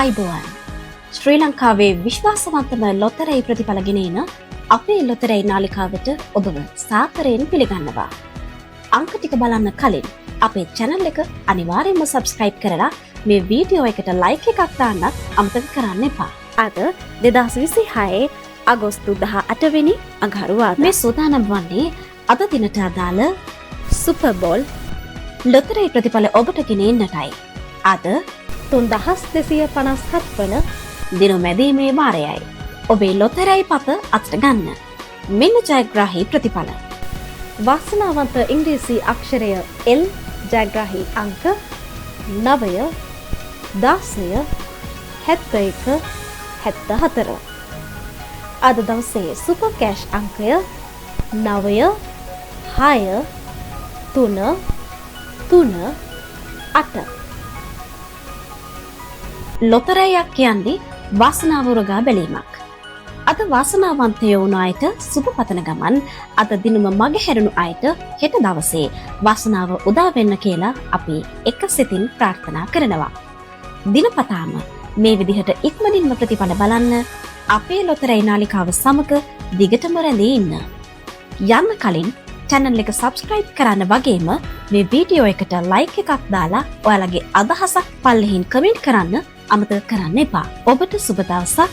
අයිබෝවන් ශ්‍රී ලංකාවේ විශ්වාසවන්තම ලොතරැයි ප්‍රතිඵල ගෙන එන අපේ ලොතරැයි නාලිකාවට ඔබව සාදරයෙන් පිළිගන්නවා. අංක ටික බලන්න කලින් අපේ channel එක අනිවාර්යයෙන්ම subscribe කරලා මේ වීඩියෝ එකට like එකක් දාන්න අමතක කරන්න එපා. අද 2026 අගෝස්තු 18 වෙනි අඟහරුවාදා මේ සූදානම් වන්නේ අද දිනට අදාළ සුපර් බෝල් ලොතරැයි ප්‍රතිඵල ඔබට ගෙන එන්නටයි. අද 3257 වන දින මැදීමේ වාරයයි. ඔබේ ලොතරැයි පත අතට ගන්න. මෙන්න ජයග්‍රාහී ප්‍රතිඵල. වාසනාවන්ත ඉංග්‍රීසි අක්ෂරය L, ජයග්‍රාහී අංක 9, 16, 71, 74. අද දවසේ සුපර් කෑෂ් අංකය 9, 6, 3, 3, 8. ලොතරැයියක් කියන්නේ වාසනාව උරගා බැලීමක්. අද වාසනාවන්තයෝ වුණු අයට සුබ පතන ගමන් අද දිනම මගහැරුණු අයට හෙට දවසේ වාසනාව උදා වෙන්න කියලා අපි එක සිතින් ප්‍රාර්ථනා කරනවා. දිනපතාම මේ විදිහට ඉක්මනින්ම ප්‍රතිඵල බලන්න අපේ ලොතරැයි නාලිකාව සමග දිගටම රැඳී ඉන්න. යන්න කලින් channel එක subscribe කරන්න වගේම මේ වීඩියෝ එකට like එකක් දාලා ඔයාලගේ අදහසක් පල්ලෙහින් comment කරන්න අමතක කරන්න එපා. ඔබට සුබ දවසක්.